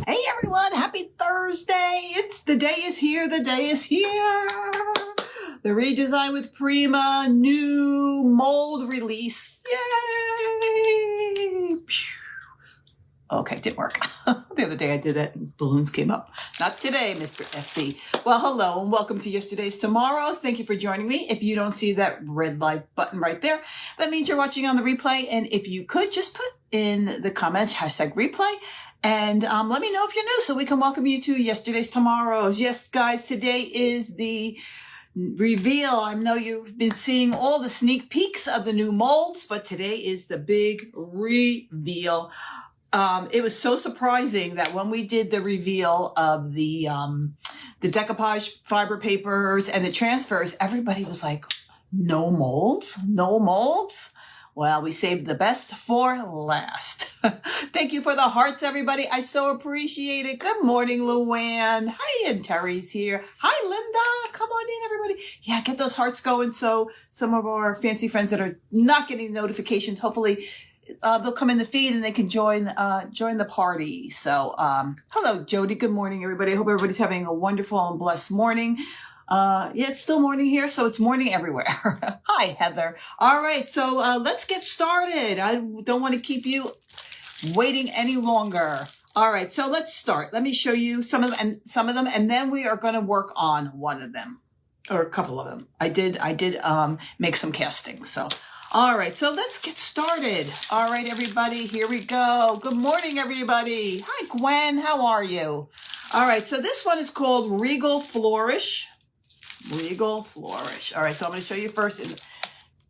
Hey everyone, happy Thursday. The day is here, the day is here. The Redesign with Prima new mold release. Yay! Okay, didn't work. The other day I did that and balloons came up. Not today, Mr. FB. Well, hello and welcome to Yesterday's Tomorrows. Thank you for joining me. If you don't see that red light button right there, that means you're watching on the replay. And if you could just put in the comments, #replay. And let me know if you're new so we can welcome you to Yesterday's Tomorrows. Yes, guys, today is the reveal. I know you've been seeing all the sneak peeks of the new molds, but today is the big reveal. It was so surprising that when we did the reveal of the decoupage fiber papers and the transfers, everybody was like, no molds? No molds? Well, we saved the best for last. Thank you for the hearts, everybody. I so appreciate it. Good morning, Luann. Hi, and Terry's here. Hi, Linda. Come on in, everybody. Yeah, get those hearts going so some of our fancy friends that are not getting notifications, hopefully they'll come in the feed and they can join the party. So, hello, Jody. Good morning, everybody. I hope everybody's having a wonderful and blessed morning. Yeah, it's still morning here, so it's morning everywhere. Hi, Heather. All right, so let's get started. I don't want to keep you waiting any longer. All right, so let's start. Let me show you some of them, and then we are going to work on one of them or a couple of them. I did make some castings. So, all right, so let's get started. All right, everybody, here we go. Good morning, everybody. Hi, Gwen. How are you? All right, so this one is called Regal Flourish. Regal Flourish. All right, so I'm going to show you first.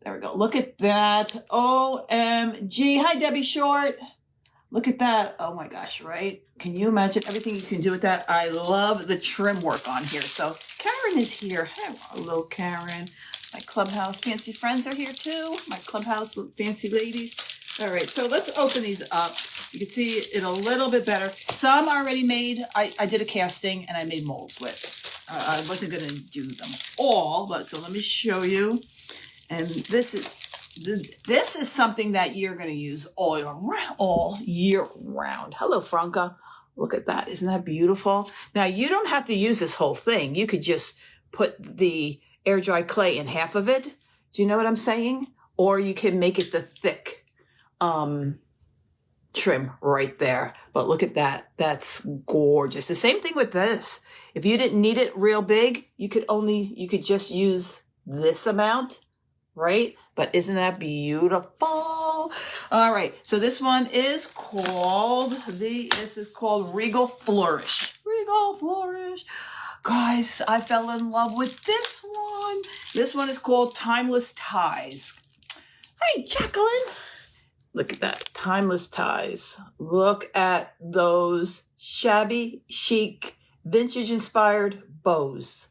There we go. Look at that. OMG. Hi, Debbie Short. Look at that. Oh my gosh, right? Can you imagine everything you can do with that? I love the trim work on here. So Karen is here. Hello, Karen. My Clubhouse fancy friends are here too. My Clubhouse fancy ladies. All right, so let's open these up. You can see it a little bit better. Some already made. I did a casting and I made molds with. I wasn't going to do them all, but so let me show you. And this is something that you're going to use all year round. Hello, Franca. Look at that. Isn't that beautiful? Now, you don't have to use this whole thing. You could just put the air dry clay in half of it. Do you know what I'm saying? Or you can make it the thick trim right there. But look at that. That's gorgeous. The same thing with this. If you didn't need it real big, you could just use this amount, right? But isn't that beautiful? All right. So this one is called Regal Flourish. Regal Flourish. Guys, I fell in love with this one. This one is called Timeless Ties. Hi, Jacqueline. Look at that. Timeless Ties. Look at those shabby, chic, vintage-inspired bows.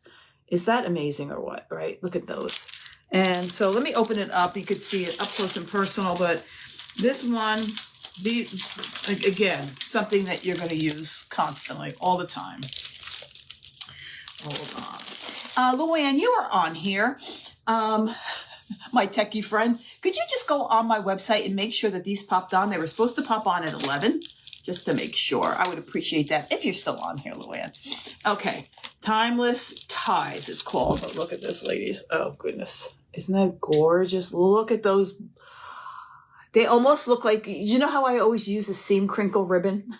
Is that amazing or what, right? Look at those. And so let me open it up. You could see it up close and personal, but this one, again, something that you're going to use constantly, all the time. Hold on. Luann, you are on here. My techie friend. Could you just go on my website and make sure that these popped on? They were supposed to pop on at 11, just to make sure. I would appreciate that if you're still on here, Luann. Okay. Timeless Ties it's called. But look at this, ladies. Oh, goodness. Isn't that gorgeous? Look at those. They almost look like, you know how I always use a seam crinkle ribbon?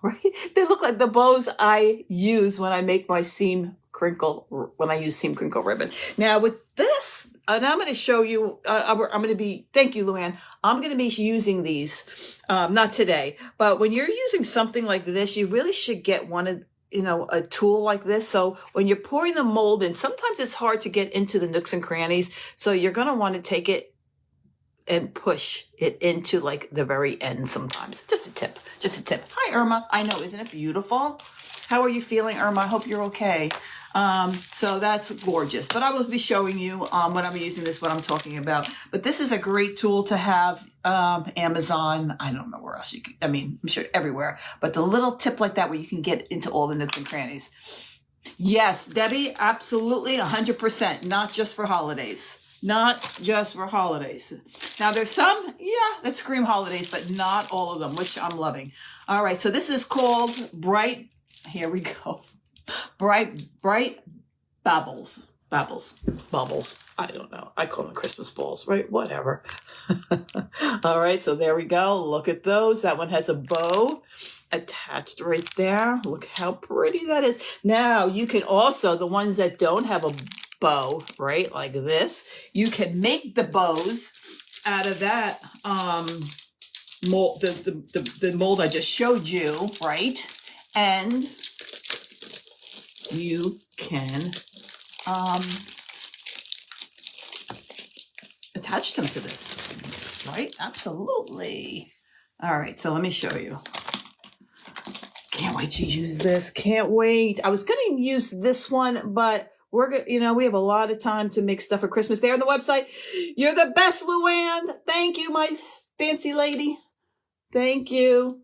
Right? They look like the bows I use when I make my use seam crinkle ribbon. Now with this, and I'm going to show you, thank you, Luann. I'm going to be using these, not today, but when you're using something like this, you really should get a tool like this. So when you're pouring the mold in, sometimes it's hard to get into the nooks and crannies. So you're going to want to take it and push it into like the very end sometimes. Just a tip. Hi, Irma. I know, isn't it beautiful? How are you feeling, Irma? I hope you're okay. So that's gorgeous. But I will be showing you when I'm using this, what I'm talking about. But this is a great tool to have. Amazon, I don't know where else you can, I'm sure everywhere. But the little tip like that where you can get into all the nooks and crannies. Yes, Debbie, absolutely, 100%. Not just for holidays. not just for holidays. Now there's some, yeah, that scream holidays, but not all of them, which I'm loving. All right, so this is called Bright, here we go. Bright Bubbles. I don't know. I call them Christmas balls, right? Whatever. All right, so there we go. Look at those. That one has a bow attached right there. Look how pretty that is. Now, you can also, the ones that don't have a bow, right, like this, you can make the bows out of that mold, the mold I just showed you, right? And you can attach them to this, right? Absolutely. All right, so let me show you. Can't wait to use this. Can't wait. I was going to use this one, but we're going to, we have a lot of time to make stuff for Christmas there on the website. You're the best, Luann. Thank you, my fancy lady. Thank you.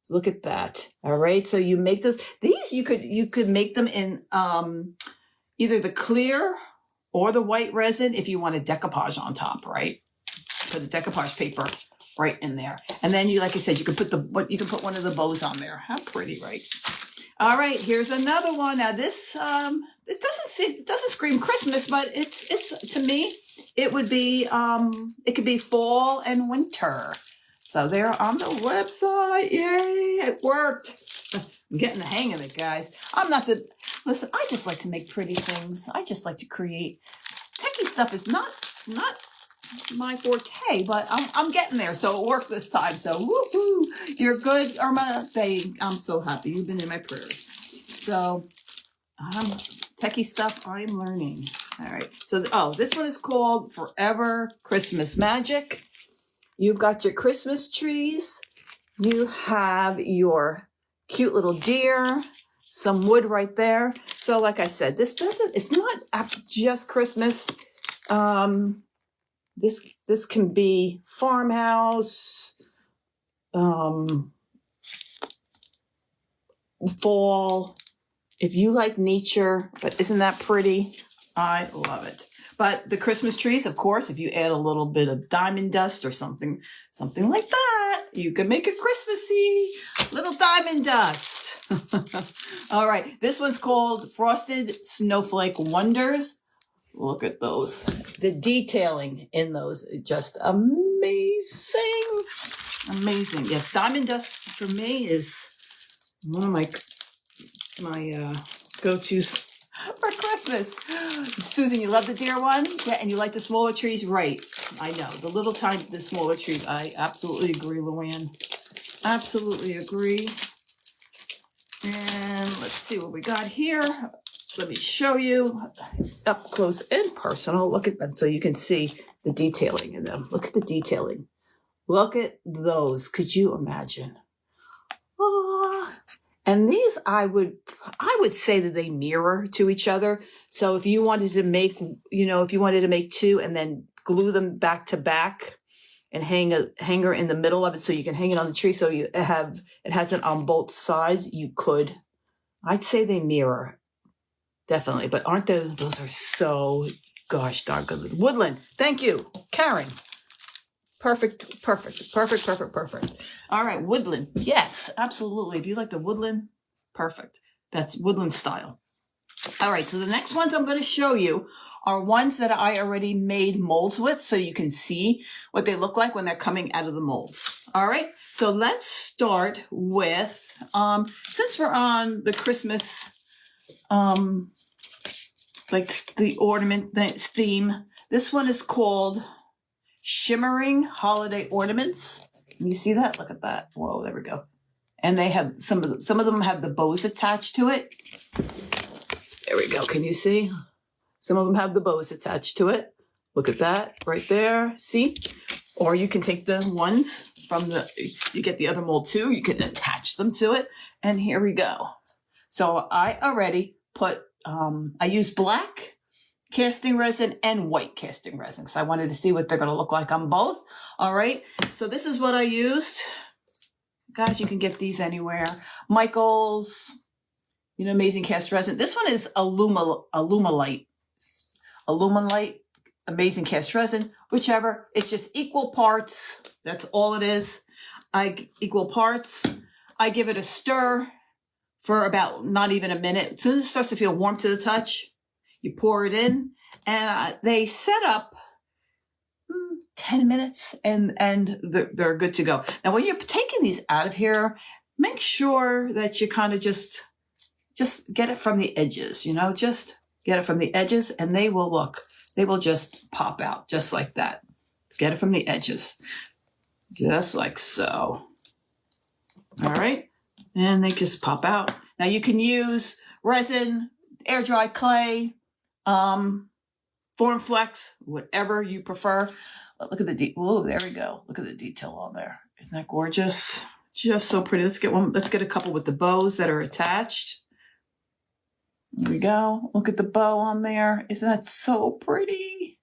Look at that. All right. So you make those. These you could make them in either the clear or the white resin if you want a decoupage on top, right? Put a decoupage paper right in there. And then you, like I said, you can put one of the bows on there. How pretty, right? All right, here's another one. Now this it doesn't scream Christmas, but it's to me, it would be it could be fall and winter. So they're on the website. Yay, it worked. I'm getting the hang of it, guys. Listen, I just like to make pretty things. I just like to create. Techie stuff is not my forte, but I'm getting there. So it worked this time. So woohoo, you're good, Irma. I'm so happy. You've been in my prayers. So techie stuff I'm learning. All right. So this one is called Forever Christmas Magic. You've got your Christmas trees. You have your cute little deer, some wood right there. So like I said, it's not just Christmas. This can be farmhouse, fall. If you like nature, but isn't that pretty? I love it. But the Christmas trees, of course, if you add a little bit of diamond dust or something like that, you can make it Christmassy. Little diamond dust. All right, this one's called Frosted Snowflake Wonders. Look at those. The detailing in those is just amazing. Amazing. Yes, diamond dust for me is one of my go-tos for Christmas. Susan, you love the deer one? Yeah, and you like the smaller trees? Right. I know. The smaller trees. I absolutely agree, Luann. Absolutely agree. And let's see what we got here. Let me show you up close and personal. Look at them so you can see the detailing in them. Look at the detailing. Look at those. Could you imagine? Oh, and these I would say that they mirror to each other. So if you wanted to make, two and then glue them back to back and hang a hanger in the middle of it so you can hang it on the tree so it has it on both sides, you could. I'd say they mirror. Definitely, but aren't those are so gosh darn good. Woodland, thank you, Karen. Perfect. All right, woodland, yes, absolutely. If you like the woodland, perfect. That's woodland style. All right, so the next ones I'm going to show you are ones that I already made molds with, so you can see what they look like when they're coming out of the molds. All right, so let's start with since we're on the Christmas like the ornament theme. This one is called Shimmering Holiday Ornaments. Can you see that? Look at that. Whoa, there we go. And they have some of them have the bows attached to it. There we go. Can you see? Some of them have the bows attached to it. Look at that right there. See? Or you can take the ones from you get the other mold too. You can attach them to it. And here we go. So I already put I use black casting resin and white casting resin because I wanted to see what they're going to look like on both. All right. So this is what I used. Guys, you can get these anywhere. Michael's, amazing cast resin. This one is Alumalite. Alumalite. amazing cast resin, whichever. It's just equal parts. That's all it is. Equal parts. I give it a stir for about not even a minute. As soon as it starts to feel warm to the touch, you pour it in, and they set up 10 minutes and they're good to go. Now, when you're taking these out of here, make sure that you kind of just get it from the edges, just get it from the edges, and they will just pop out just like that. Get it from the edges, just like so. All right. And they just pop out. Now you can use resin, air dry clay, Form Flex, whatever you prefer. Look at the oh, there we go. Look at the detail on there. Isn't that gorgeous? Just so pretty. Let's get a couple with the bows that are attached. There we go. Look at the bow on there. Isn't that so pretty?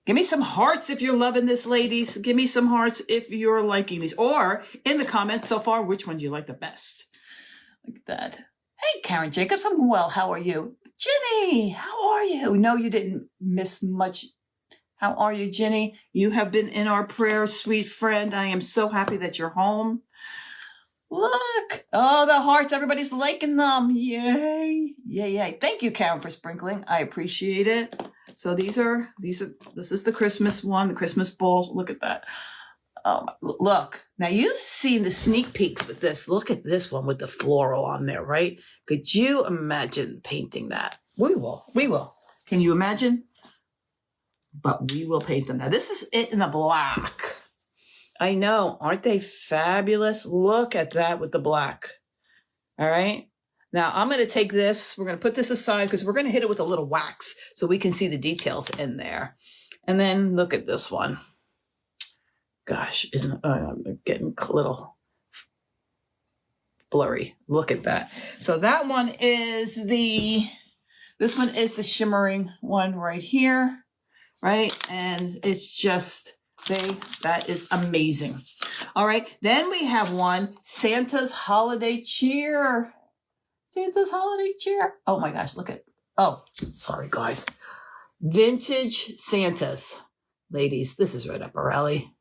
Give me some hearts if you're loving this, ladies. Give me some hearts if you're liking these. Or in the comments so far, which one do you like the best? Look at that. Hey, Karen Jacobs. I'm well. How are you? Ginny, how are you? No, you didn't miss much. How are you, Ginny? You have been in our prayers, sweet friend. I am so happy that you're home. Look. Oh, the hearts. Everybody's liking them. Yay. Yay, yay. Thank you, Karen, for sprinkling. I appreciate it. So this is the Christmas one, the Christmas balls. Look at that. Look. Now you've seen the sneak peeks with this. Look at this one with the floral on there, right? Could you imagine painting that? We will. Can you imagine? But we will paint them. Now this is it in the black. I know. Aren't they fabulous? Look at that with the black. All right. Now I'm going to take this. We're going to put this aside because we're going to hit it with a little wax so we can see the details in there. And then look at this one. Gosh, I'm getting a little blurry. Look at that. So that one is this one is the shimmering one right here, right? And it's just, that is amazing. All right. Then we have one, Santa's Holiday Cheer. Santa's Holiday Cheer. Oh my gosh, sorry guys. Vintage Santas. Ladies, this is right up our alley.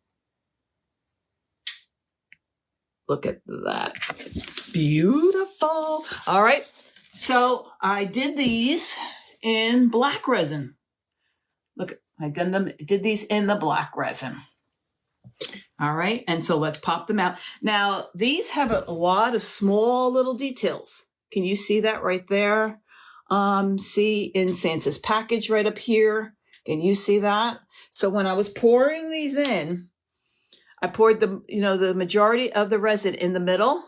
Look at that. Beautiful. All right. So I did these in black resin. Look, did these in the black resin. All right. And so let's pop them out. Now, these have a lot of small little details. Can you see that right there? See in Santa's package right up here. Can you see that? So when I was pouring these in, I poured the majority of the resin in the middle,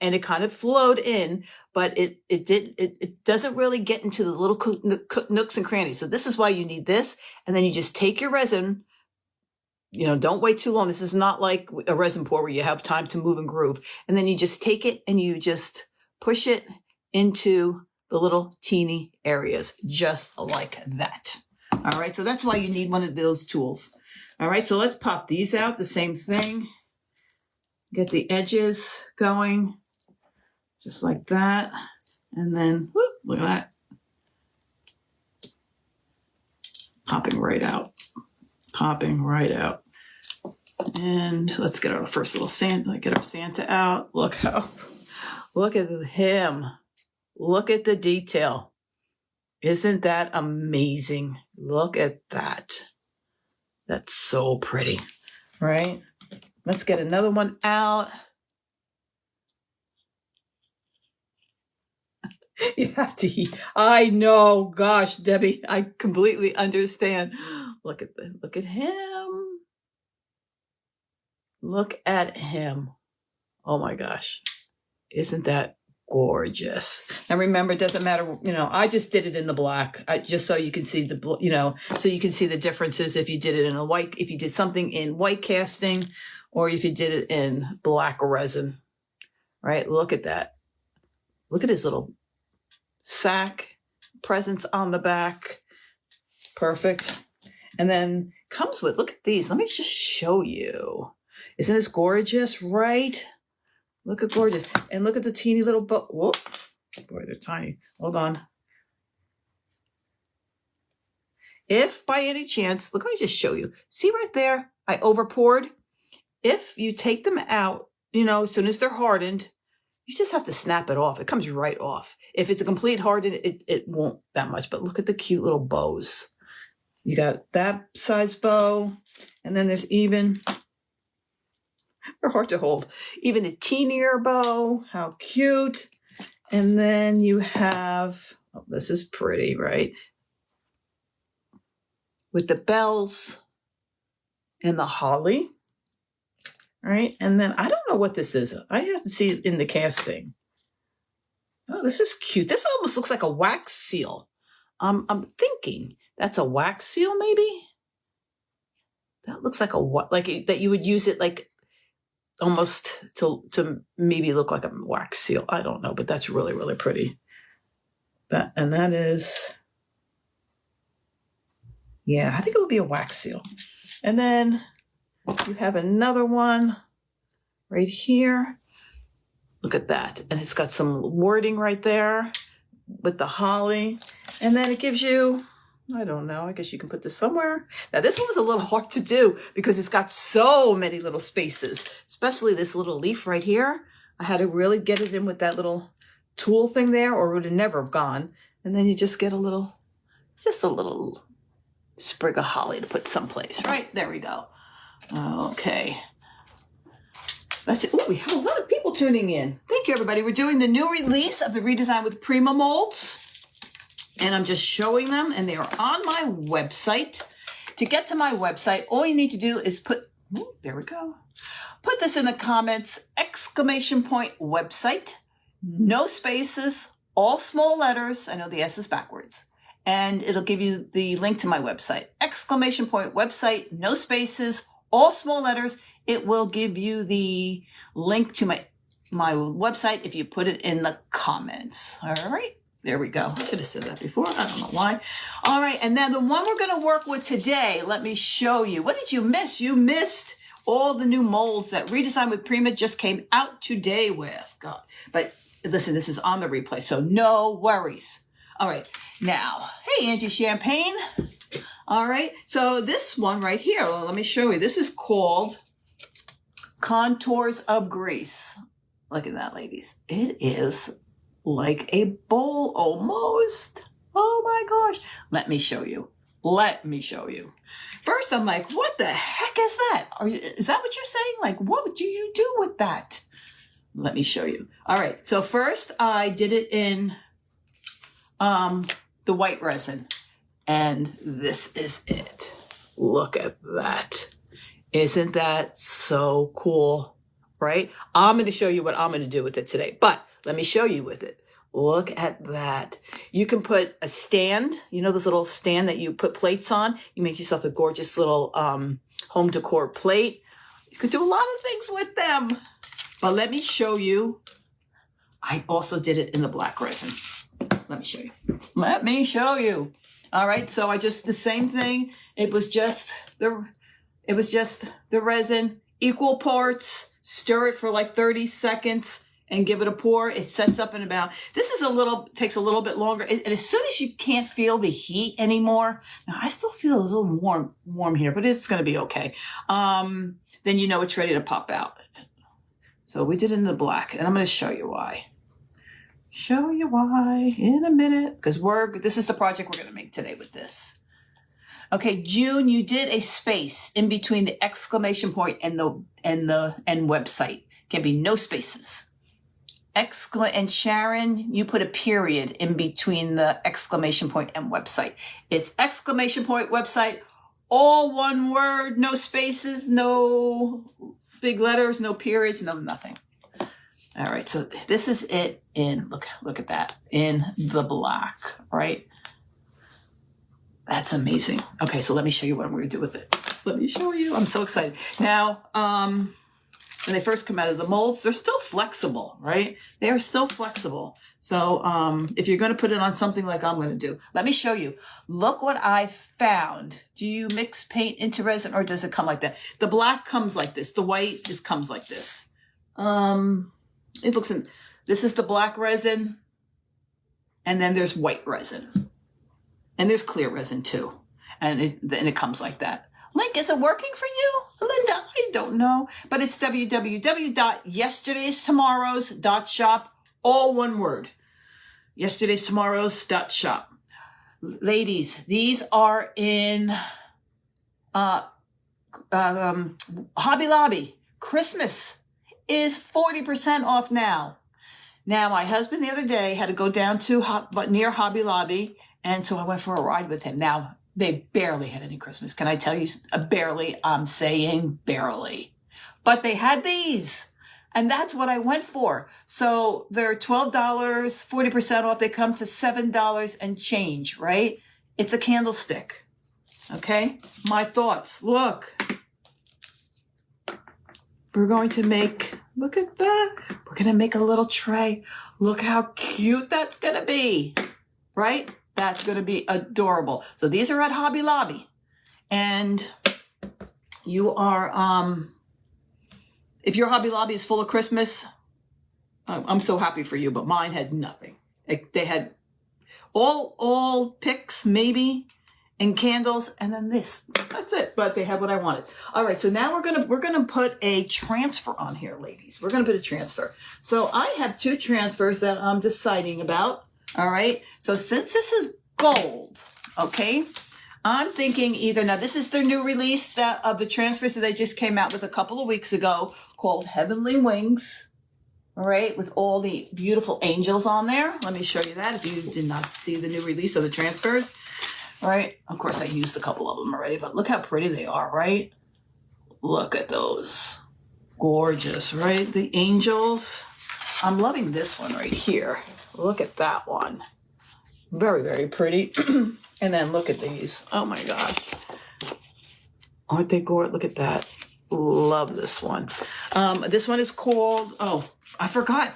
and it kind of flowed in, but it doesn't really get into the little nooks and crannies. So this is why you need this. And then you just take your resin, don't wait too long. This is not like a resin pour where you have time to move and groove. And then you just take it and you just push it into the little teeny areas, just like that. All right. So that's why you need one of those tools. All right, so let's pop these out, the same thing. Get the edges going, just like that. And then, whoop, look at that. Popping right out. And let's get our first little Santa, get our Santa out. Look at him. Look at the detail. Isn't that amazing? Look at that. That's so pretty, right? Let's get another one out. You have to eat. I know, gosh, Debbie, I completely understand. Look at him. Look at him. Oh my gosh. Isn't that gorgeous? Now remember, it doesn't matter, I just did it in the black, just so you can see so you can see the differences if you did it in a white, if you did something in white casting, or if you did it in black resin, right? Look at that. Look at his little sack, presents on the back. Perfect. And then comes with, look at these. Let me just show you. Isn't this gorgeous, right? Look at gorgeous. And look at the teeny little bow. Whoop. Boy, they're tiny. Hold on. If by any chance, look, let me just show you. See right there, I over poured. If you take them out, you know, as soon as they're hardened, you just have to snap it off. It comes right off. If it's a complete hardened, it won't that much. But look at the cute little bows. You got that size bow. And then there's even, they're hard to hold, even a teenier bow. How cute. And then you have, oh, this is pretty, right? With the bells and the holly. Right? And then I don't know what this is. I have to see it in the casting. Oh, this is cute. This almost looks like a wax seal. I'm thinking that's a wax seal, maybe? That looks like that you would use it like almost to maybe look like a wax seal. I don't know, but that's really, really pretty. That is, yeah, I think it would be a wax seal. And then you have another one right here. Look at that. And it's got some wording right there with the holly. And then it gives you, I don't know, I guess you can put this somewhere. Now this one was a little hard to do because it's got so many little spaces, especially this little leaf right here. I had to really get it in with that little tool thing there or it would have never have gone. And then you just get just a little sprig of holly to put someplace, right? There we go. Okay. That's it. Oh, we have a lot of people tuning in. Thank you, everybody. We're doing the new release of the Redesign with Prima molds. And I'm just showing them, and they are on my website. To get to my website, all you need to do is there we go. Put this in the comments, ! Website, no spaces, all small letters. I know the S is backwards. And it'll give you the link to my website. ! Website, no spaces, all small letters. It will give you the link to my website if you put it in the comments. All right, there we go. I should have said that before. I don't know why. All right, and then the one we're going to work with today, let me show you. What did you miss? You missed all the new molds that Redesign with Prima just came out today with. God, but listen, this is on the replay, so no worries. All right, now, hey, Angie Champagne. All right, so this one right here, well, let me show you. This is called Contours of Grease. Look at that, ladies. It is like a bowl almost. Oh my gosh. Let me show you. First, I'm like, what the heck is that? Is that what you're saying? Like, what do you do with that? Let me show you. All right, so first I did it in the white resin. And this is it. Look at that. Isn't that so cool, right? I'm going to show you what I'm going to do with it today, but let me show you with it. Look at that. You can put a stand, you know, this little stand that you put plates on. You make yourself a gorgeous little home decor plate. You could do a lot of things with them, but let me show you. I also did it in the black resin. Let me show you. All right, so I just, the same thing. It was just the resin, equal parts, stir it for like 30 seconds and give it a pour. It sets up in about, takes a little bit longer. And as soon as you can't feel the heat anymore, now I still feel a little warm here, but it's going to be okay. Then you know it's ready to pop out. So we did it in the black, and I'm going to show you why. In a minute, because this is the project we're going to make today with this. Okay, June, you did a space in between the exclamation point and website. Can be no spaces. And Sharon, you put a period in between the exclamation point and website. It's exclamation point website, all one word, no spaces, no big letters, no periods, no nothing. All right, so this is it in, look at that, in the black, right? That's amazing. Okay, so let me show you what I'm going to do with it. Let me show you. I'm so excited. Now, when they first come out of the molds, they're still flexible, right? They are still flexible. So if you're going to put it on something like I'm going to do, let me show you. Look what I found. Do you mix paint into resin, or does it come like that? The black comes like this. The white comes like this. This is the black resin, and then there's white resin, and there's clear resin too. And it comes like that. Link, is it working for you, Linda? I don't know. But it's www.yesterdaystomorrows.shop, all one word. Yesterdaystomorrows.shop. Ladies, these are in Hobby Lobby. Christmas is 40% off now. Now, my husband the other day had to go down to near Hobby Lobby, and so I went for a ride with him. Now, they barely had any Christmas. Can I tell you? Barely. I'm saying barely. But they had these, and that's what I went for. So they're $12, 40% off. They come to $7 and change, right? It's a candlestick. Okay? My thoughts. Look. We're going to make, look at that. We're going to make a little tray. Look how cute that's going to be, right? That's going to be adorable. So these are at Hobby Lobby. And you are, if your Hobby Lobby is full of Christmas, I'm so happy for you, but mine had nothing. They had all picks, maybe, and candles, and then this. That's it. But they had what I wanted. All right, so now we're gonna put a transfer on here, ladies. We're gonna put a transfer. So I have two transfers that I'm deciding about. All right. So since this is gold, okay, I'm thinking either, now this is their new release of the transfers that they just came out with a couple of weeks ago, called Heavenly Wings. All right, with all the beautiful angels on there. Let me show you that if you did not see the new release of the transfers. All right, of course I used a couple of them already, but look how pretty they are, right? Look at those. Gorgeous, right? The angels. I'm loving this one right here. Look at that one. Very, very pretty. And then look at these. Oh my gosh. Aren't they gorgeous? Look at that. Love this one. This one is called, oh, I forgot.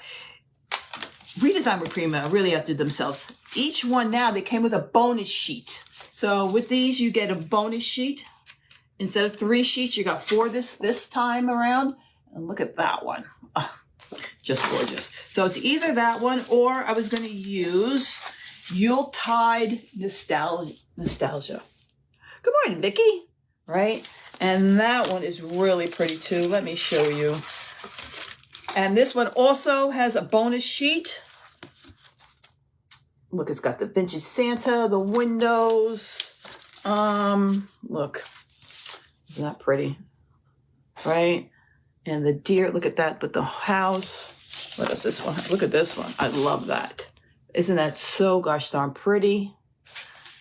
Redesign with Prima really outdid themselves. Each one now, they came with a bonus sheet. So with these, you get a bonus sheet. Instead of 3 sheets, you got 4 this time around. And look at that one. Oh, just gorgeous. So it's either that one, or I was going to use Yuletide Nostalgia. Good morning, Vicki. Right? And that one is really pretty too. Let me show you. And this one also has a bonus sheet. Look, it's got the vintage Santa, the windows. Look, isn't that pretty? Right? And the deer, look at that, but the house. What is this one? Look at this one. I love that. Isn't that so gosh darn pretty?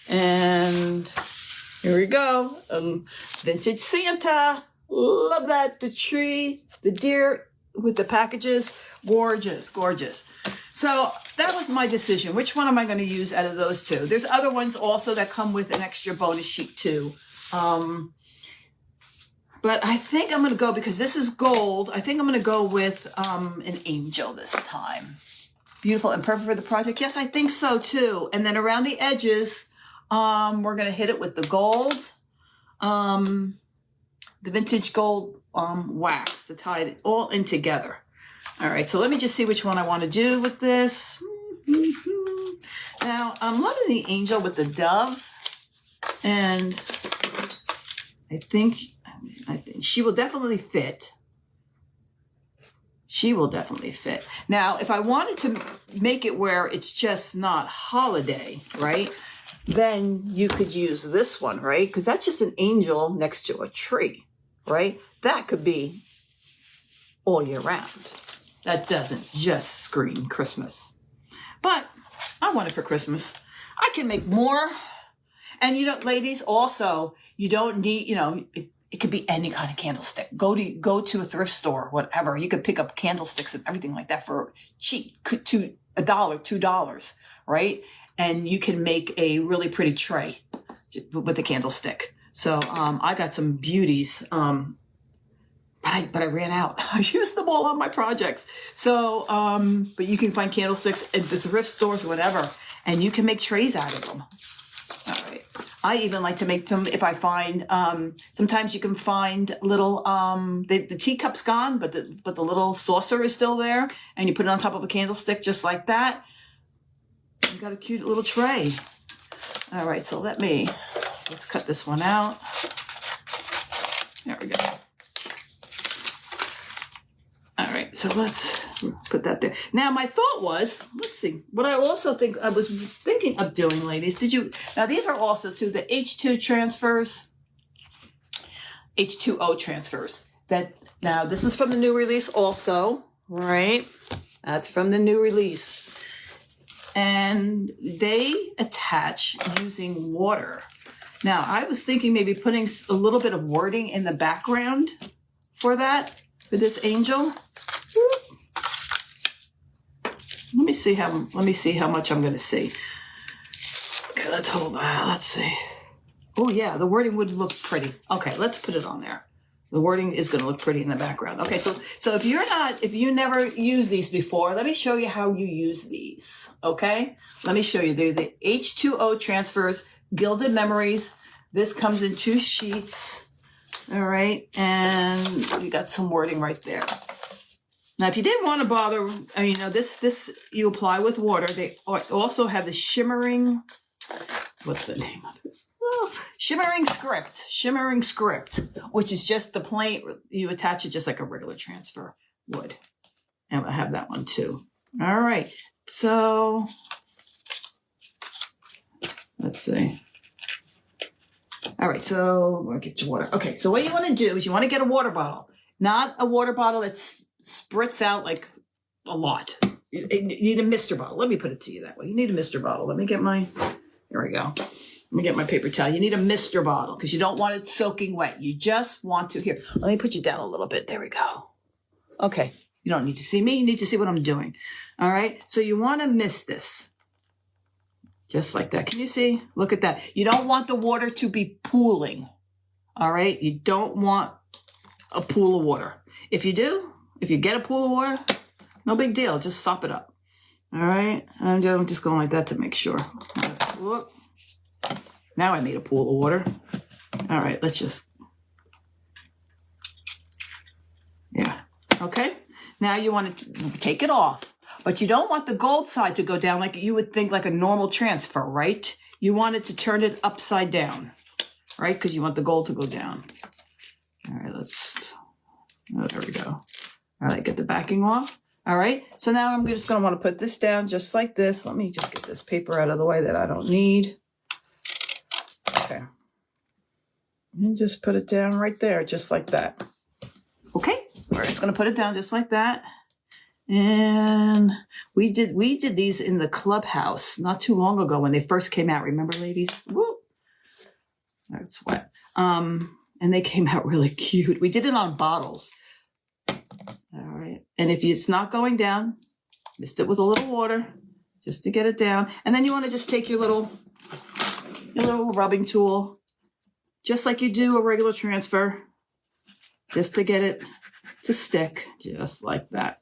And here we go. Vintage Santa. Love that. The tree, the deer with the packages. Gorgeous, gorgeous. So that was my decision. Which one am I going to use out of those two? There's other ones also that come with an extra bonus sheet too. But I think I'm going to go, because this is gold, I think I'm going to go with an angel this time. Beautiful and perfect for the project. Yes, I think so too. And then around the edges, we're going to hit it with the gold, the vintage gold wax to tie it all in together. All right, so let me just see which one I want to do with this. Now, I'm loving the angel with the dove, and I think she will definitely fit. She will definitely fit. Now, if I wanted to make it where it's just not holiday, right, then you could use this one, right? Because that's just an angel next to a tree, right? That could be all year round. That doesn't just scream Christmas. But I want it for Christmas. I can make more. And, ladies, also, you don't need, it could be any kind of candlestick. Go to a thrift store, whatever. You could pick up candlesticks and everything like that for cheap, $1, $2, right? And you can make a really pretty tray with a candlestick. So I got some beauties, but I ran out. I used them all on my projects. So, but you can find candlesticks at the thrift stores or whatever, and you can make trays out of them. All right. I even like to make them if I find, sometimes you can find little, the teacup's gone, but the little saucer is still there, and you put it on top of a candlestick just like that. You got a cute little tray. All right, so let me let's cut this one out. There we go. All right, so let's put that there. Now, my thought was, let's see, what I also think I was thinking of doing, ladies, now these are also to the H2 transfers, H2O transfers. Now, this is from the new release also, right? That's from the new release. And they attach using water. Now, I was thinking maybe putting a little bit of wording in the background for this angel. Let me see how much I'm going to see. Okay, let's hold that. Let's see. Oh yeah, the wording would look pretty. Okay, let's put it on there. The wording is going to look pretty in the background. Okay, so if you never used these before, let me show you how you use these. Okay, let me show you. They're the H2O transfers, Gilded Memories. This comes in 2 sheets. All right, and you got some wording right there. Now, if you didn't want to bother, this you apply with water. They also have the Shimmering. What's the name of this? Oh, Shimmering Script, which is just the plain. You attach it just like a regular transfer would, and I have that one too. All right, so let's see. All right, so we'll get your water. Okay, so what you want to do is you want to get a water bottle, not a water bottle that spritz out like a lot. You need a mister bottle. Let me put it to you that way. You need a mister bottle. Let me get here we go. Let me get my paper towel. You need a mister bottle because you don't want it soaking wet. You just want to, here, let me put you down a little bit. There we go. Okay, you don't need to see me. You need to see what I'm doing. All right, so you want to mist this. Just like that. Can you see? Look at that. You don't want the water to be pooling. All right? You don't want a pool of water. If you get a pool of water, no big deal. Just sop it up. All right? I'm just going like that to make sure. Whoop. Now I made a pool of water. All right, let's just, yeah. Okay? Now you want to take it off. But you don't want the gold side to go down like you would think like a normal transfer, right? You want it to turn it upside down, right? Because you want the gold to go down. All right, there we go. All right, get the backing off. All right, so now I'm just going to want to put this down just like this. Let me just get this paper out of the way that I don't need. Okay. And just put it down right there, just like that. Okay, we're just going to put it down just like that. And we did these in the clubhouse not too long ago when they first came out. Remember, ladies? Woo! That's wet. And they came out really cute. We did it on bottles. All right. And if it's not going down, mist it with a little water just to get it down. And then you want to just take your little rubbing tool, just like you do a regular transfer, just to get it to stick, just like that.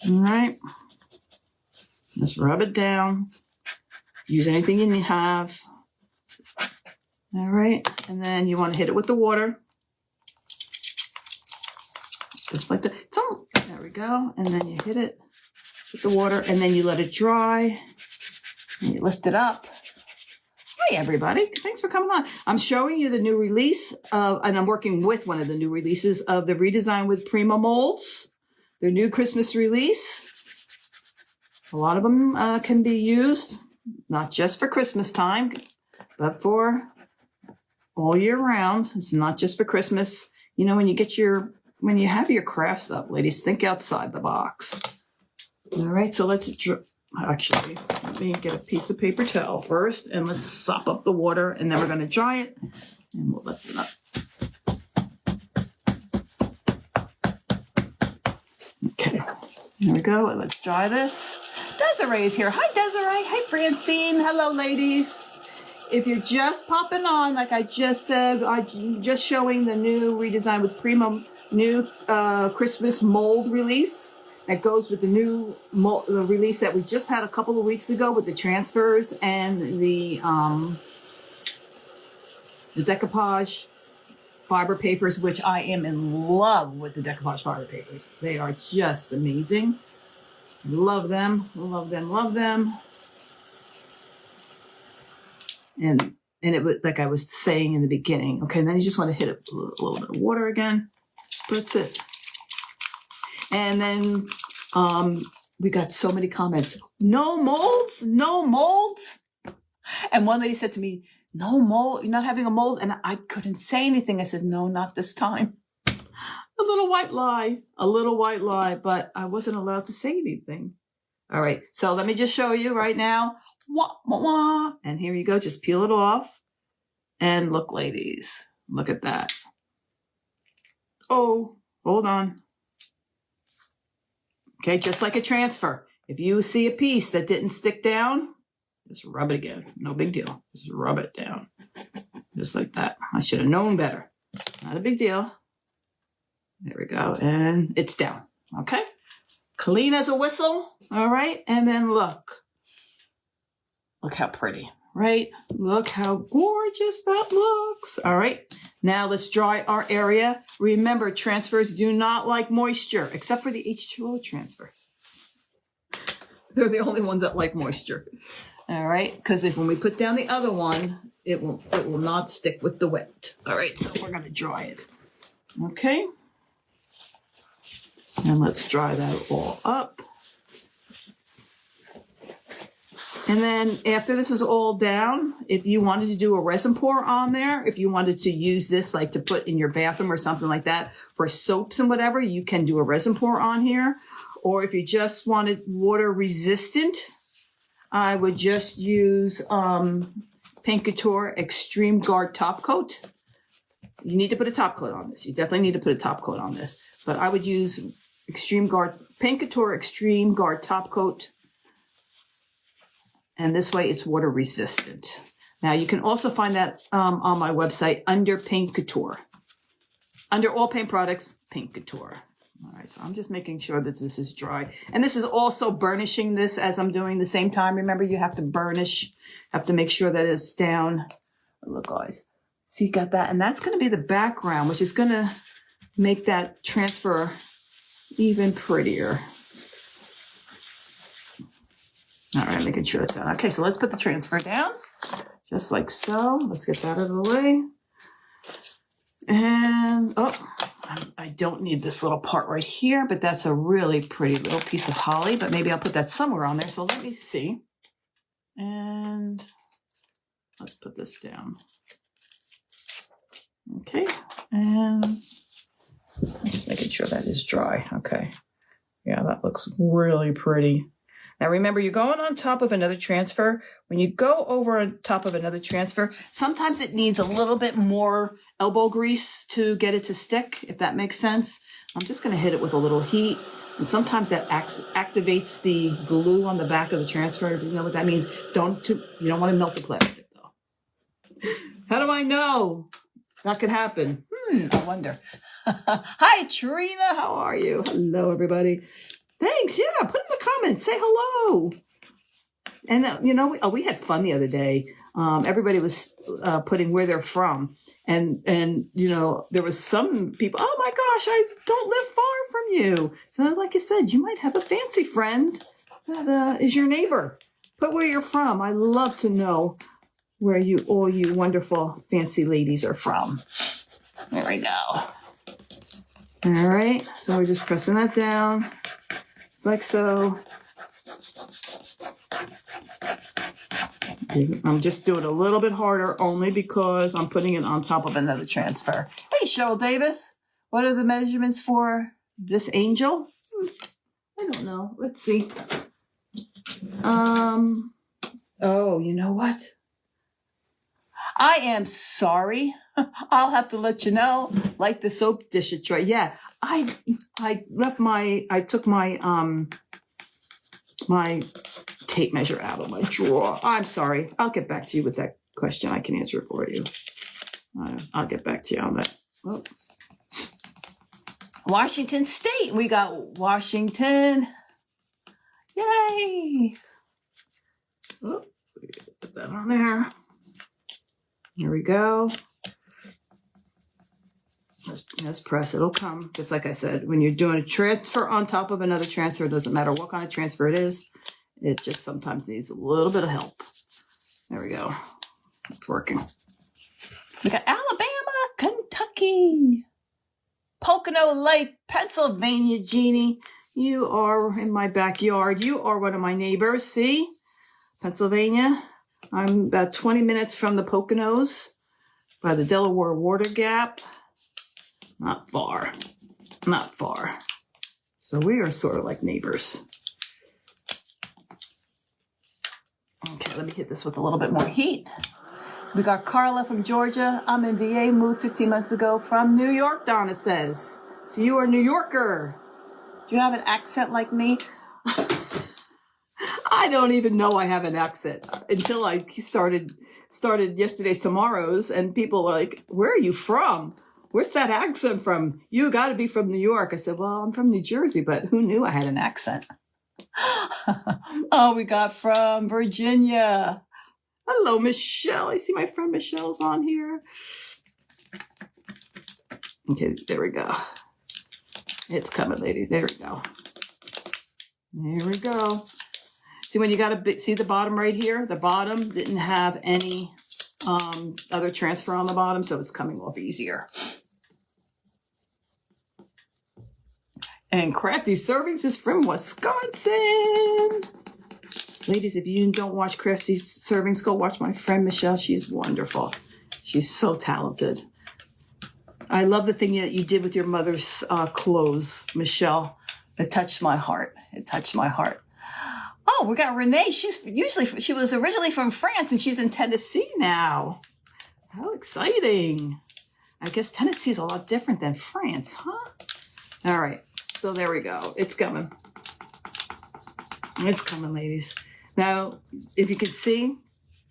All right, just rub it down. Use anything you have. All right, and then you want to hit it with the water, just like that. There we go, and then you hit it with the water, and then you let it dry, and you lift it up. Hi, everybody. Thanks for coming on. I'm showing you the new release and I'm working with one of the new releases of the Redesign with Prima Moulds. Their new Christmas release. A lot of them can be used, not just for Christmas time, but for all year round. It's not just for Christmas. You know, when you have your crafts up, ladies, think outside the box. All right, so let me get a piece of paper towel first, and let's sop up the water, and then we're going to dry it, and we'll lift it up. Okay, there we go. Let's dry this. Desiree is here. Hi, Desiree. Hi, Francine. Hello, ladies. If you're just popping on, like I just said, I'm just showing the new Redesign with Prima new Christmas mold release that goes with the new the release that we just had a couple of weeks ago with the transfers and the decoupage fiber papers, which I am in love with the decoupage fiber papers. They are just amazing. Love them, love them, love them. And it was like I was saying in the beginning. Okay, and then you just want to hit it with a little bit of water again. Spritz it. And then we got so many comments. No molds? No molds? And one lady said to me, no mold, you're not having a mold? And I couldn't say anything. I said, no, not this time. A little white lie, but I wasn't allowed to say anything. All right, so let me just show you right now. Wah, wah, wah. And here you go, just peel it off. And look, ladies, look at that. Oh, hold on. Okay, just like a transfer. If you see a piece that didn't stick down, just rub it again. No big deal. Just rub it down. Just like that. I should have known better. Not a big deal. There we go. And it's down. Okay. Clean as a whistle. All right. And then look. Look how pretty, right? Look how gorgeous that looks. All right. Now let's dry our area. Remember, transfers do not like moisture, except for the H2O transfers. They're the only ones that like moisture. All right. Because when we put down the other one, it will not stick with the wet. All right. So we're going to dry it. Okay. And let's dry that all up. And then after this is all down, if you wanted to do a resin pour on there, if you wanted to use this like to put in your bathroom or something like that for soaps and whatever, you can do a resin pour on here. Or if you just wanted water resistant, I would just use Paint Couture Extreme Guard Top Coat. You need to put a top coat on this. You definitely need to put a top coat on this. But I would use Paint Couture Extreme Guard Top Coat. And this way it's water resistant. Now you can also find that on my website under Paint Couture. Under all paint products, Paint Couture. All right, so I'm just making sure that this is dry. And this is also burnishing this as I'm doing the same time. Remember, you have to burnish, have to make sure that it's down. Look, guys, see, you got that? And that's gonna be the background, which is gonna make that transfer even prettier. All right, making sure it's done. Okay, so let's put the transfer down, just like so. Let's get that out of the way. And, oh, I don't need this little part right here, but that's a really pretty little piece of holly, but maybe I'll put that somewhere on there. So let me see. And let's put this down. Okay, and I'm just making sure that is dry. Okay, yeah, that looks really pretty. Now remember, you're going on top of another transfer. When you go over on top of another transfer, sometimes it needs a little bit more elbow grease to get it to stick, if that makes sense. I'm just going to hit it with a little heat. And sometimes that activates the glue on the back of the transfer. If you know what that means, you don't want to melt the plastic, though. How do I know? That could happen. I wonder. Hi, Trina. How are you? Hello, everybody. Thanks. Yeah, put in the comments. Say hello. And, we had fun the other day. Everybody was putting where they're from. And there was some people, oh, my gosh, I don't live far from you. So like I said, you might have a fancy friend that is your neighbor. Put where you're from. I love to know where all you wonderful fancy ladies are from. There we go. All right. So we're just pressing that down. Like so. I'm just doing a little bit harder only because I'm putting it on top of another transfer. Hey, Cheryl Davis, what are the measurements for this angel? I don't know. Let's see. Oh, you know what? I am sorry. I'll have to let you know. Like the soap dish at Troy. Yeah, I took my my tape measure out of my drawer. I'm sorry. I'll get back to you with that question. I can answer it for you. I'll get back to you on that. Oh. Washington State. We got Washington. Yay. Oh, put that on there. Here we go. Let's press. It'll come. Just like I said, when you're doing a transfer on top of another transfer, it doesn't matter what kind of transfer it is. It just sometimes needs a little bit of help. There we go. It's working. We got Alabama, Kentucky, Pocono Lake, Pennsylvania, Jeannie. You are in my backyard. You are one of my neighbors. See? Pennsylvania. I'm about 20 minutes from the Poconos by the Delaware Water Gap. Not far. Not far. So we are sort of like neighbors. Okay, let me hit this with a little bit more heat. We got Carla from Georgia. I'm in VA, moved 15 months ago from New York, Donna says. So you are a New Yorker. Do you have an accent like me? I don't even know I have an accent until I started yesterday's tomorrows, and people were like, where are you from? Where's that accent from? You got to be from New York. I said, well, I'm from New Jersey, but who knew I had an accent? Oh, we got from Virginia. Hello, Michelle. I see my friend Michelle's on here. Okay, there we go. It's coming, ladies. There we go. There we go. See, when you got to see the bottom right here, the bottom didn't have any other transfer on the bottom, so it's coming off easier. And Crafty Servings is from Wisconsin. Ladies, if you don't watch Crafty Servings, go watch my friend Michelle. She's wonderful. She's so talented. I love the thing that you did with your mother's clothes, Michelle. It touched my heart. It touched my heart. Oh, we got Renee. She was originally from France, and she's in Tennessee now. How exciting. I guess Tennessee is a lot different than France, huh? All right. So there we go. It's coming. It's coming, ladies. Now, if you can see,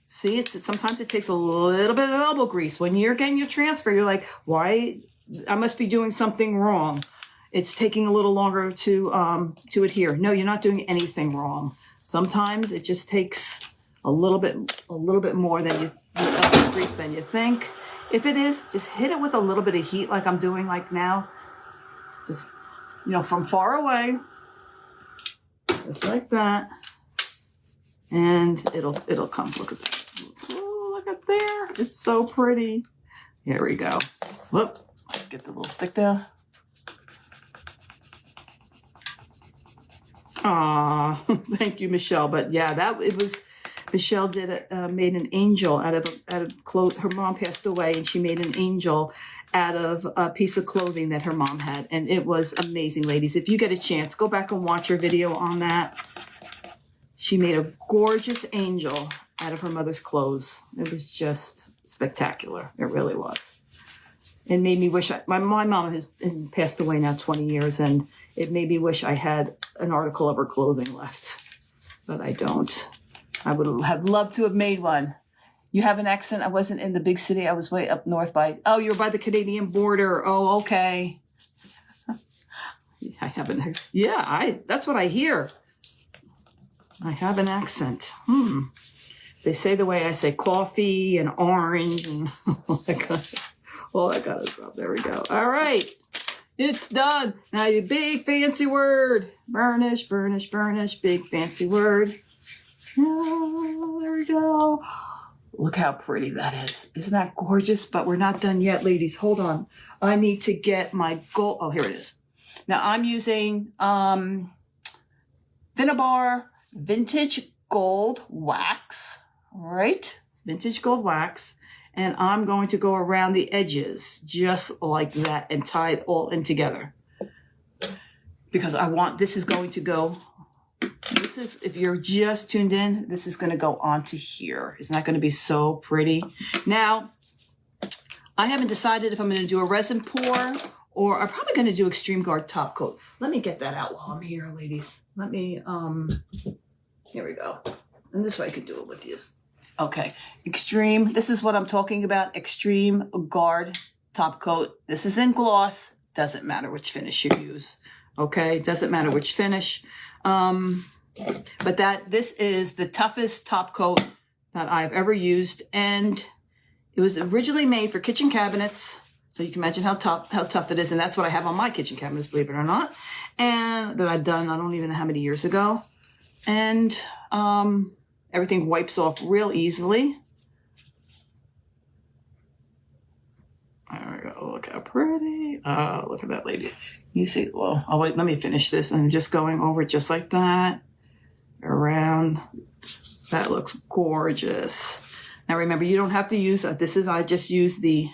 sometimes it takes a little bit of elbow grease. When you're getting your transfer, you're like, why? I must be doing something wrong. It's taking a little longer to adhere. No, you're not doing anything wrong. Sometimes it just takes a little bit more than grease than you think. If it is, just hit it with a little bit of heat, like I'm doing like now. Just, from far away, just like that, and it'll come. Look at that. Oh, look at there. It's so pretty. Here we go. Look, let's get the little stick there. Aw, thank you, Michelle. But yeah, Michelle made an angel out of clothes. Her mom passed away, and she made an angel out of a piece of clothing that her mom had, and it was amazing, ladies. If you get a chance, go back and watch her video on that. She made a gorgeous angel out of her mother's clothes. It was just spectacular. It really was. It made me wish my mom has passed away now 20 years, and it made me wish I had an article of her clothing left, but I don't. I would have loved to have made one. You have an accent. I wasn't in the big city. I was way up north oh, you're by the Canadian border. Oh, okay. I have an accent. Yeah, that's what I hear. I have an accent. They say the way I say coffee and orange and all that kind of stuff. There we go. All right. It's done. Now your big fancy word. Burnish, burnish, burnish. Big fancy word. Oh, there we go. Look how pretty that is. Isn't that gorgeous? But we're not done yet, ladies. Hold on. I need to get my gold. Oh, here it is. Now I'm using Vinnabar Vintage Gold Wax. All right. Vintage Gold Wax. And I'm going to go around the edges just like that and tie it all in together. Because this is going to go, if you're just tuned in, this is going to go onto here. Isn't that going to be so pretty? Now, I haven't decided if I'm going to do a resin pour or I'm probably going to do Extreme Guard top coat. Let me get that out while I'm here, ladies. Let me, here we go. And this way I could do it with you. Okay, Extreme, this is what I'm talking about, Extreme Guard top coat. This is in gloss, doesn't matter which finish you use, okay? Doesn't matter which finish. But this is the toughest top coat that I've ever used, and it was originally made for kitchen cabinets, so you can imagine how tough it is, and that's what I have on my kitchen cabinets, believe it or not, and that I've done, I don't even know how many years ago, and everything wipes off real easily. look how pretty. Oh, look at that lady. You see, well, oh wait, let me finish this. I'm just going over it just like that. Around. That looks gorgeous. Now remember, you don't have to use, I just use the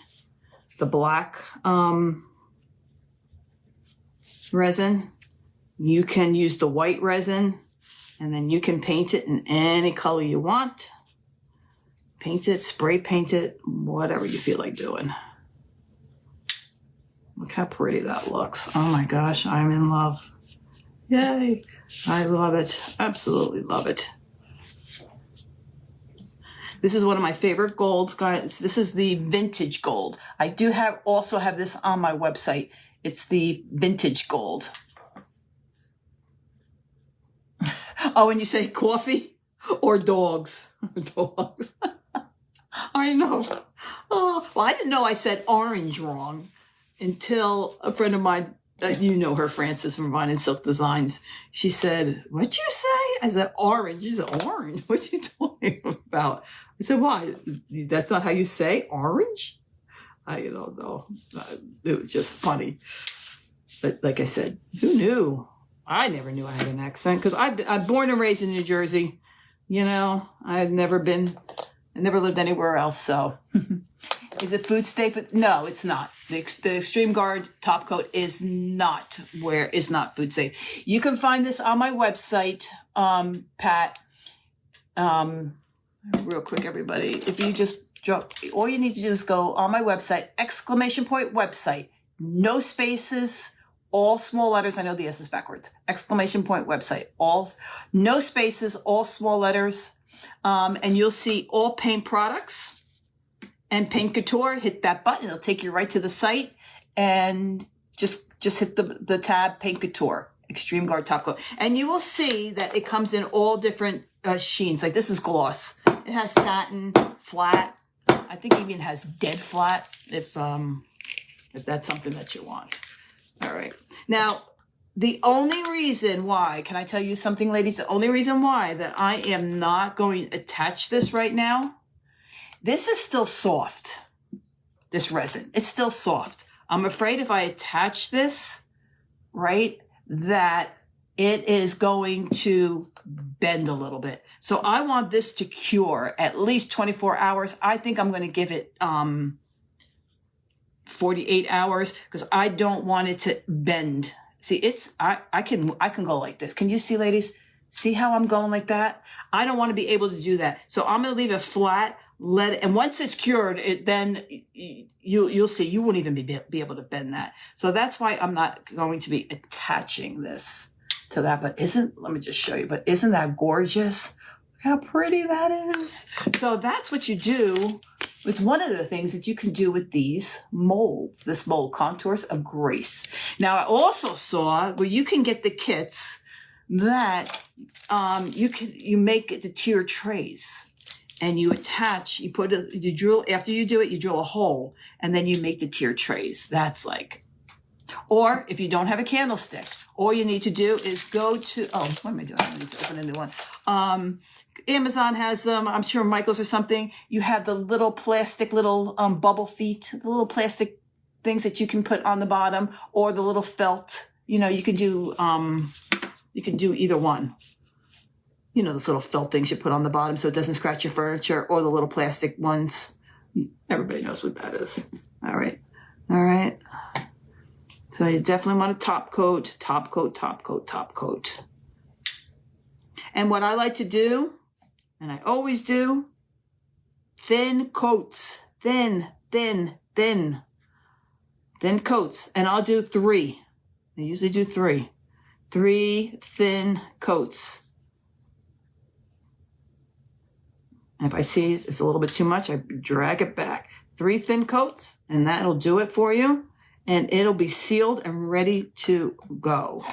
black resin. You can use the white resin, and then you can paint it in any color you want. Paint it, spray paint it, whatever you feel like doing. Look how pretty that looks. Oh my gosh, I'm in love. Yay. I love it. Absolutely love it. This is one of my favorite golds, guys. This is the vintage gold. I do also have this on my website. It's the vintage gold. Oh, and you say coffee or dogs? Dogs. I know. Oh, well, I didn't know I said orange wrong until a friend of mine, you know her, Frances from Vine and Silk Designs. She said, "What'd you say?" I said, "Orange." She said, "Orange? What you talking about?" I said, "Why? That's not how you say orange?" I don't know. It was just funny. But like I said, who knew? I never knew I had an accent because I'm born and raised in New Jersey. You know, I never lived anywhere else. So is it food safe? No, it's not. The Extreme Guard top coat is not food safe. You can find this on my website, Pat. Real quick, everybody. If you just all you need to do is go on my website, ! Website, no spaces, all small letters. I know the S is backwards. ! Website, no spaces, all small letters. And you'll see all paint products and Paint Couture. Hit that button. It'll take you right to the site, and just hit the tab Paint Couture, Extreme Guard top coat. And you will see that it comes in all different sheens. Like this is gloss. It has satin, flat. I think it even has dead flat if that's something that you want. All right. Now, the only reason why, can I tell you something, ladies? The only reason why that I am not going to attach this right now, this is still soft, this resin. It's still soft. I'm afraid if I attach this, right, that it is going to bend a little bit. So I want this to cure at least 24 hours. I think I'm going to give it 48 hours because I don't want it to bend. See, I can go like this. Can you see, ladies? See how I'm going like that? I don't want to be able to do that. So I'm going to leave it flat, and once it's cured, then you'll see, you won't even be able to bend that. So that's why I'm not going to be attaching this to that. But let me just show you, but isn't that gorgeous? Look how pretty that is. So that's what you do. It's one of the things that you can do with these molds, this mold, Contours of Grace. Now, I also saw where you can get the kits that you make the tier trays, and you attach, you drill, after you do it, you drill a hole, and then you make the tier trays. That's like, or if you don't have a candlestick, all you need to do is go to, what am I doing? I need to open a new one. Amazon has them. I'm sure Michael's or something. You have the little plastic, bubble feet, the little plastic things that you can put on the bottom, or the little felt. You know, you can do either one. You know, those little felt things you put on the bottom so it doesn't scratch your furniture, or the little plastic ones. Everybody knows what that is. All right. All right. So you definitely want a top coat, top coat, top coat, top coat. And what I like to do, and I always do, thin coats, thin coats. And I'll do 3. I usually do 3. 3 thin coats. And if I see it's a little bit too much, I drag it back. 3 thin coats, and that'll do it for you. And it'll be sealed and ready to go.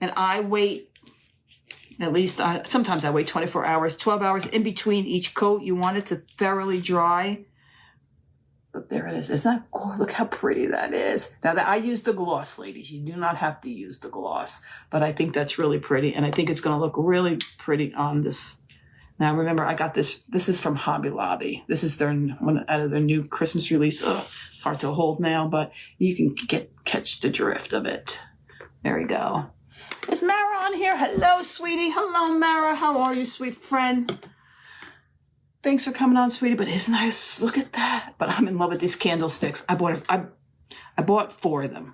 And I wait, at least sometimes I wait 24 hours, 12 hours in between each coat. You want it to thoroughly dry. But there it is. Isn't that cool? Look how pretty that is. Now that I use the gloss, ladies, you do not have to use the gloss, but I think that's really pretty. And I think it's going to look really pretty on this Now remember, I got this. This is from Hobby Lobby. This is their one out of their new Christmas release. Ugh, it's hard to hold now, but you can catch the drift of it. There we go. Is Mara on here? Hello, sweetie. Hello, Mara. How are you, sweet friend? Thanks for coming on, sweetie. But isn't nice? Look at that. But I'm in love with these candlesticks. I bought 4 of them.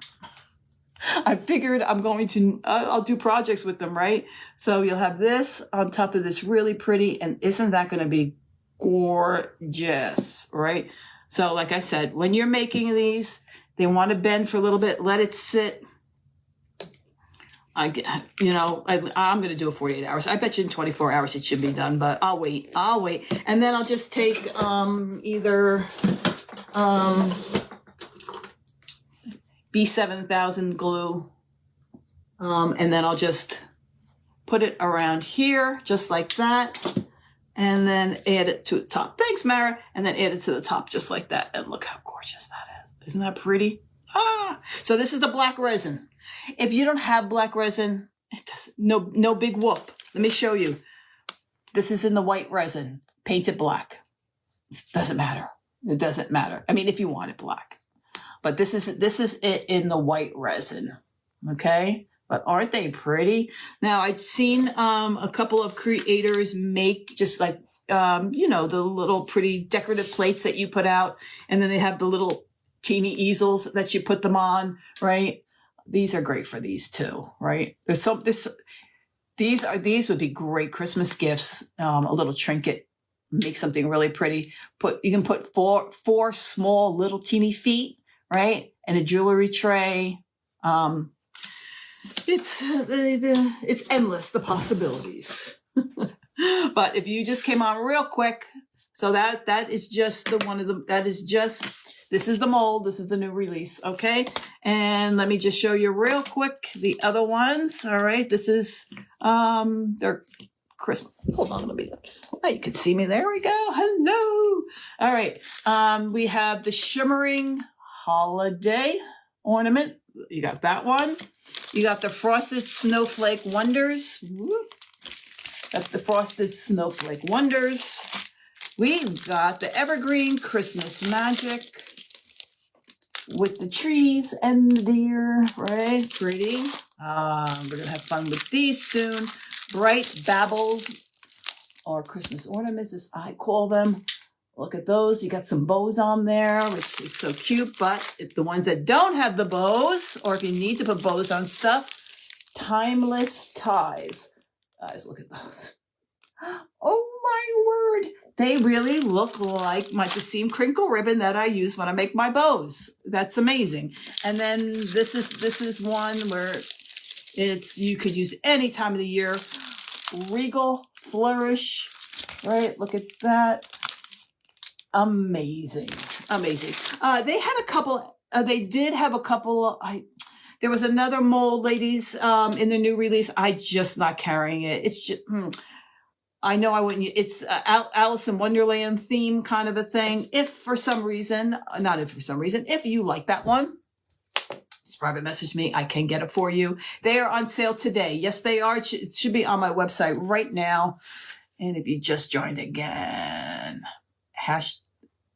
I figured I'm going to, I'll do projects with them, right? So you'll have this on top of this really pretty, and isn't that going to be gorgeous, right? So like I said, when you're making these, they want to bend for a little bit, let it sit. I'm going to do it 48 hours. I bet you in 24 hours it should be done, but I'll wait. And then I'll just take either B7000 glue, and then I'll just put it around here just like that, and then add it to the top. Thanks, Mara. And then add it to the top just like that, and look how gorgeous that is. Isn't that pretty? So this is the black resin. If you don't have black resin, it doesn't, no big whoop. Let me show you. This is in the white resin. Paint it black. It doesn't matter. It doesn't matter. I mean, if you want it black. But this is it in the white resin, okay? But aren't they pretty? Now, I've seen a couple of creators make just like, the little pretty decorative plates that you put out, and then they have the little teeny easels that you put them on, right? These are great for these too, right? These would be great Christmas gifts. A little trinket, make something really pretty. You can put four small little teeny feet, right? And a jewelry tray. It's endless, the possibilities. But if you just came on real quick, so that is just this is the mold. This is the new release. Okay. And let me just show you real quick the other ones. All right. This is, their Christmas. Hold on. You can see me. There we go. Hello. All right. We have the Shimmering Holiday Ornament. You got that one. You got the Frosted Snowflake Wonders. Whoop. That's the Frosted Snowflake Wonders. We've got the Evergreen Christmas Magic with the trees and the deer, right? Pretty. We're going to have fun with these soon. Bright Babbles, or Christmas ornaments, as I call them. Look at those. You got some bows on there, which is so cute. But if the ones that don't have the bows, or if you need to put bows on stuff, timeless ties. Guys, look at those. Oh my word. They really look like my seam crinkle ribbon that I use when I make my bows. That's amazing. And then this is one where you could use any time of the year. Regal Flourish, right? Look at that. Amazing. They had a couple, they did have a couple, there was another mold, ladies, in the new release. I just not carrying it. It's just, I know I wouldn't, it's Alice in Wonderland theme kind of a thing. If you like that one, just private message me. I can get it for you. They are on sale today. Yes, they are. It should be on my website right now. And if you just joined again,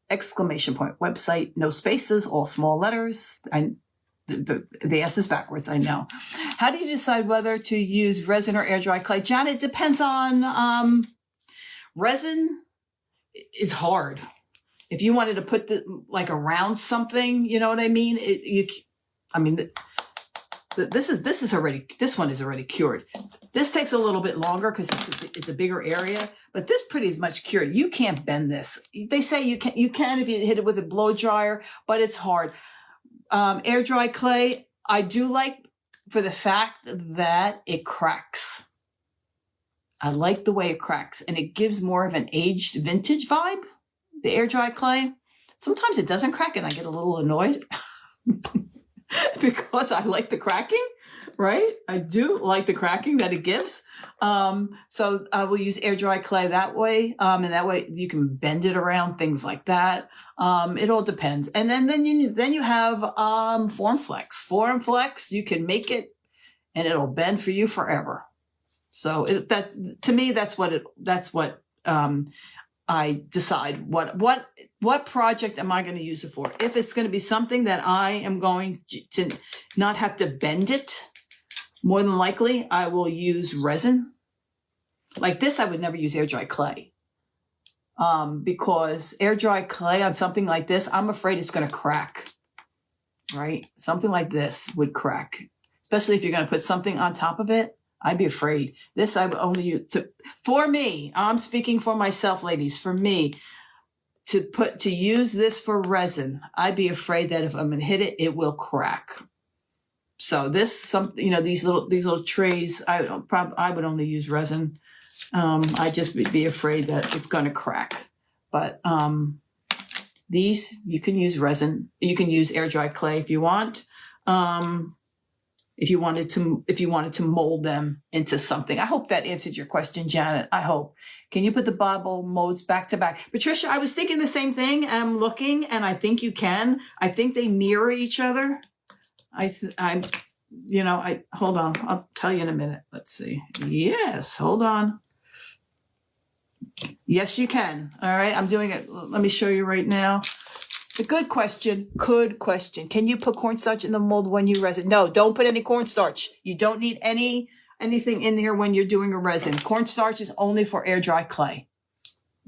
!website, no spaces, all small letters. And the S is backwards, I know. How do you decide whether to use resin or air dry clay? Janet, it depends on, resin is hard. If you wanted to put around something, you know what I mean? This one is already cured. This takes a little bit longer because it's a bigger area, but this pretty is much cured. You can't bend this. They say you can if you hit it with a blow dryer, but it's hard. Air dry clay, I do like for the fact that it cracks. I like the way it cracks, and it gives more of an aged vintage vibe, the air dry clay. Sometimes it doesn't crack and I get a little annoyed because I like the cracking, right? I do like the cracking that it gives. So I will use air dry clay that way. And that way you can bend it around, things like that. It all depends. And then you have, Form Flex, you can make it and it'll bend for you forever. So to me, that's what I decide what project am I going to use it for. If it's going to be something that I am going to not have to bend it, more than likely I will use resin. Like this, I would never use air dry clay. Because air dry clay on something like this, I'm afraid it's going to crack, right? Something like this would crack, especially if you're going to put something on top of it. I'd be afraid. This I would only use for me. I'm speaking for myself, ladies. For me, to use this for resin, I'd be afraid that if I'm going to hit it, it will crack. So these little trays, I would only use resin. I'd just be afraid that it's going to crack. But these, you can use resin. You can use air dry clay if you want. If you wanted to mold them into something. I hope that answered your question, Janet. I hope. Can you put the bubble molds back to back? Patricia, I was thinking the same thing. I'm looking, and I think you can. I think they mirror each other. Hold on. I'll tell you in a minute. Let's see. Yes, hold on. Yes, you can. All right, I'm doing it. Let me show you right now. A good question. Good question. Can you put cornstarch in the mold when you resin? No, don't put any cornstarch. You don't need anything in there when you're doing a resin. Cornstarch is only for air dry clay.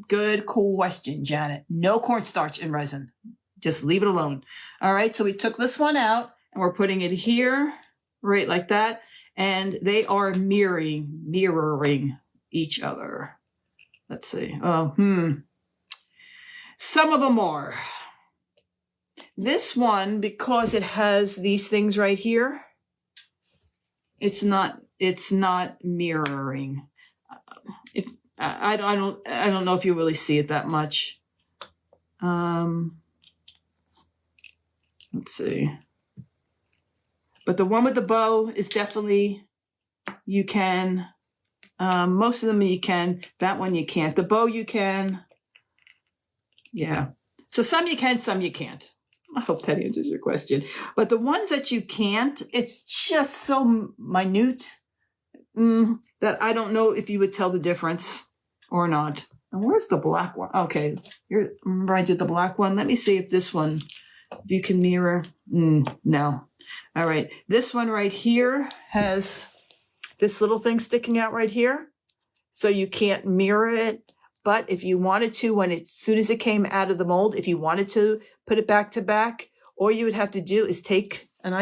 Good question, Janet. No cornstarch in resin. Just leave it alone. All right, so we took this one out and we're putting it here, right like that. And they are mirroring each other. Let's see. Some of them are. This one, because it has these things right here, it's not mirroring. I don't know if you really see it that much. Let's see. But the one with the bow is definitely, you can. Most of them you can. That one you can't. The bow you can. Yeah. So some you can, some you can't. I hope that answers your question. But the ones that you can't, it's just so minute that I don't know if you would tell the difference or not. And where's the black one? Okay. Remember I did the black one? Let me see if this one, if you can mirror. No. All right. This one right here has this little thing sticking out right here. So you can't mirror it. But if you wanted to, as soon as it came out of the mold, if you wanted to put it back to back, all you would have to do is take, and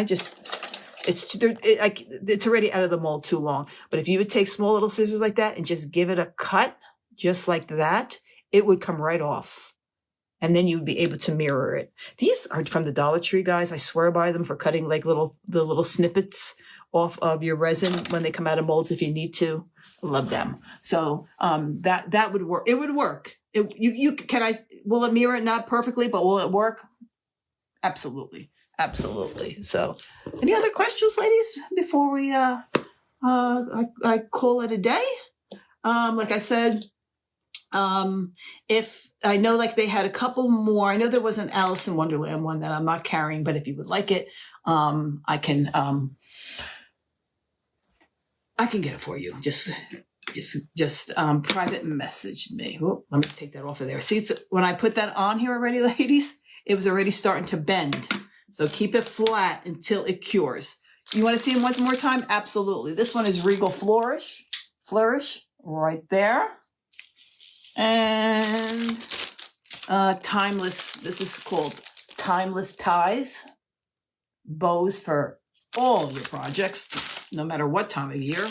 it's already out of the mold too long. But if you would take small little scissors like that and just give it a cut, just like that, it would come right off. And then you would be able to mirror it. These are from the Dollar Tree, guys. I swear by them for cutting like the little snippets off of your resin when they come out of molds if you need to. Love them. So that would work. It would work. Will it mirror it? Not perfectly, but will it work? Absolutely. Absolutely. So any other questions, ladies, before we I call it a day? Like I said, if I know like they had a couple more, I know there was an Alice in Wonderland one that I'm not carrying, but if you would like it, I can get it for you. Just private message me. Oh, let me take that off of there. See, when I put that on here already, ladies, it was already starting to bend. So keep it flat until it cures. You want to see them one more time? Absolutely. This one is Regal Flourish right there. And Timeless, this is called Timeless Ties. Bows for all your projects, no matter what time of year.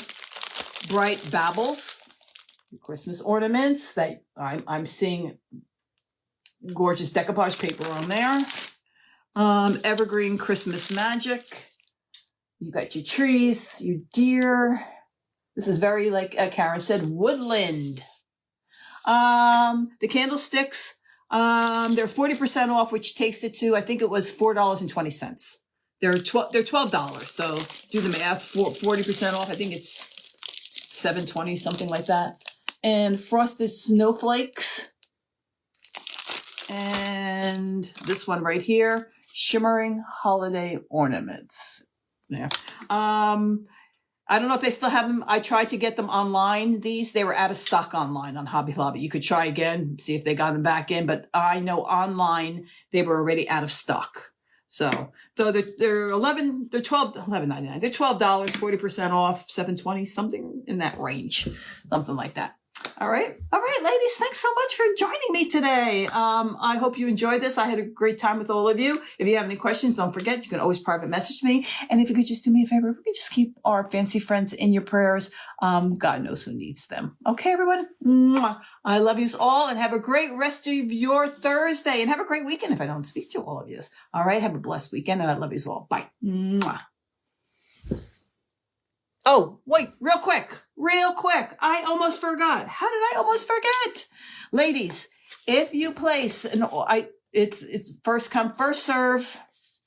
Bright Babbles, Christmas ornaments that I'm seeing gorgeous decoupage paper on there. Evergreen Christmas Magic. You got your trees, your deer. This is very, like Karen said, woodland. The candlesticks, they're 40% off, which takes it to, I think it was $4.20. They're $12. So do the math, 40% off. I think it's $7.20, something like that. And Frosted Snowflakes. And this one right here, Shimmering Holiday Ornaments. Yeah. I don't know if they still have them. I tried to get them online. They were out of stock online on Hobby Lobby. You could try again, see if they got them back in. But I know online they were already out of stock. So they're $11.99. They're $12, 40% off, $7.20, something in that range, something like that. All right, ladies. Thanks so much for joining me today. I hope you enjoyed this. I had a great time with all of you. If you have any questions, don't forget you can always private message me. And if you could just do me a favor, we could just keep our fancy friends in your prayers. God knows who needs them. Okay, everyone. Mwah. I love you all, and have a great rest of your Thursday, and have a great weekend. If I don't speak to all of you, all right. Have a blessed weekend, and I love you all. Bye. Mwah. Oh, wait, real quick. I almost forgot. How did I almost forget? Ladies, if you place it's first come, first serve.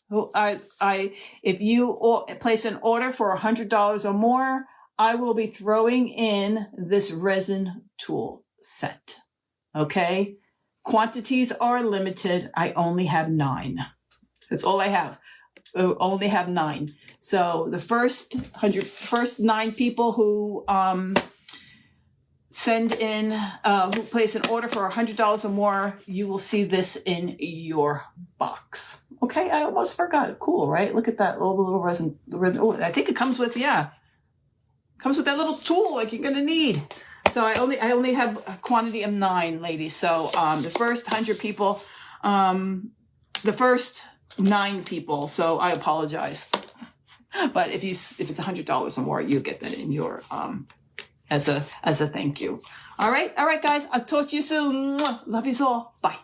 If you place an order for $100 or more, I will be throwing in this resin tool set. Okay. Quantities are limited. I only have 9. That's all I have. Only have 9. So the first 9 people who send in, who place an order for $100 or more, you will see this in your box. Okay, I almost forgot. Cool, right? Look at that, all the little resin. Oh, I think it comes with, comes with that little tool like you're gonna need. So I only have a quantity of 9, ladies. So the first 100 people, the first 9 people. So I apologize. But if it's $100 or more, you get that in your as a thank you. All right, guys. I'll talk to you soon. Love you all. Bye.